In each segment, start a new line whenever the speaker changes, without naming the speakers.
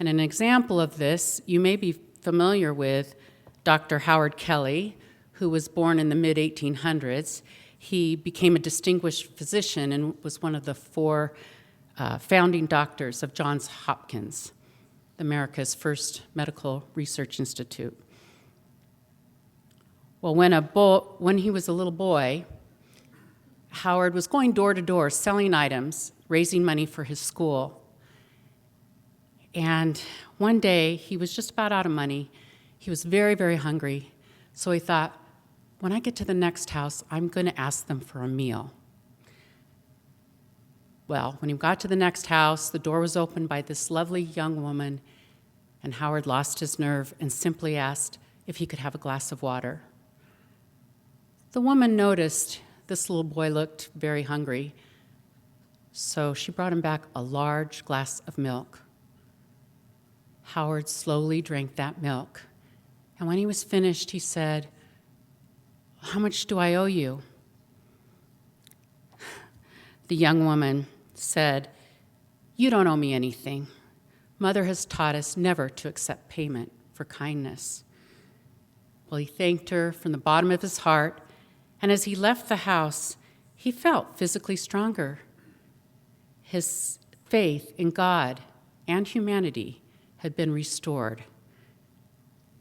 And an example of this, you may be familiar with Dr. Howard Kelly, who was born in the mid-1800s. He became a distinguished physician and was one of the four founding doctors of Johns Hopkins, America's first medical research institute. Well, when he was a little boy, Howard was going door to door selling items, raising money for his school. And one day, he was just about out of money. He was very, very hungry. So he thought, when I get to the next house, I'm going to ask them for a meal. Well, when he got to the next house, the door was opened by this lovely young woman, and Howard lost his nerve and simply asked if he could have a glass of water. The woman noticed this little boy looked very hungry, so she brought him back a large glass of milk. Howard slowly drank that milk, and when he was finished, he said, "How much do I owe you?" The young woman said, "You don't owe me anything. Mother has taught us never to accept payment for kindness." Well, he thanked her from the bottom of his heart, and as he left the house, he felt physically stronger. His faith in God and humanity had been restored,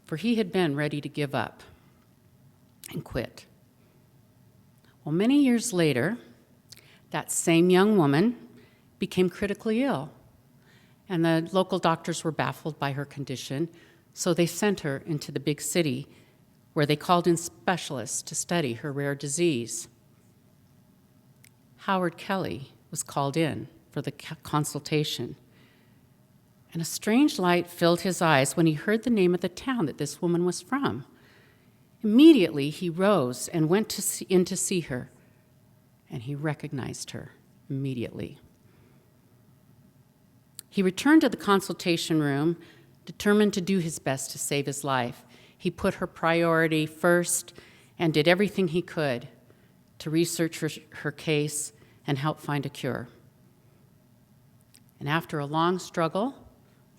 for he had been ready to give up and quit. Well, many years later, that same young woman became critically ill, and the local doctors were baffled by her condition, so they sent her into the big city where they called in specialists to study her rare disease. Howard Kelly was called in for the consultation, and a strange light filled his eyes when he heard the name of the town that this woman was from. Immediately, he rose and went in to see her, and he recognized her immediately. He returned to the consultation room, determined to do his best to save his life. He put her priority first and did everything he could to research her case and help find a cure. And after a long struggle,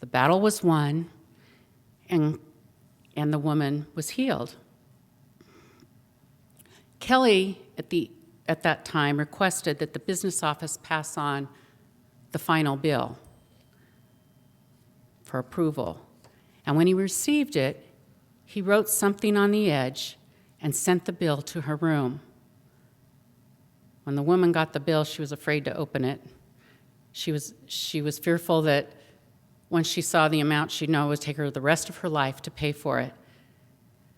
the battle was won, and the woman was healed. Kelly, at that time, requested that the business office pass on the final bill for approval. And when he received it, he wrote something on the edge and sent the bill to her room. When the woman got the bill, she was afraid to open it. She was fearful that once she saw the amount, she'd know it would take her the rest of her life to pay for it.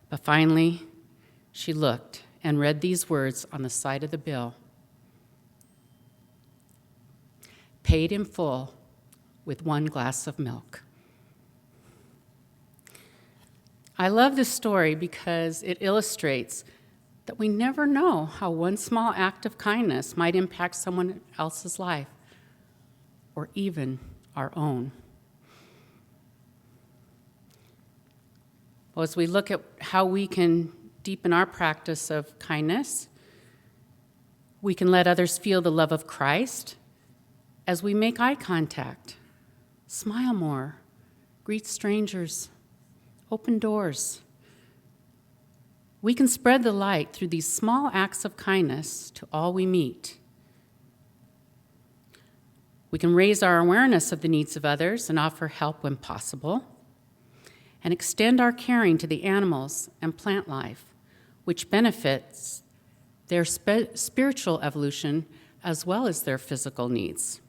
But finally, she looked and read these words on the side of the bill: "Paid in full with 1 glass of milk." I love this story because it illustrates that we never know how one small act of kindness might impact someone else's life, or even our own. Well, as we look at how we can deepen our practice of kindness, we can let others feel the love of Christ as we make eye contact, smile more, greet strangers, open doors. We can spread the light through these small acts of kindness to all we meet. We can raise our awareness of the needs of others and offer help when possible, and extend our caring to the animals and plant life, which benefits their spiritual evolution as well as their physical needs.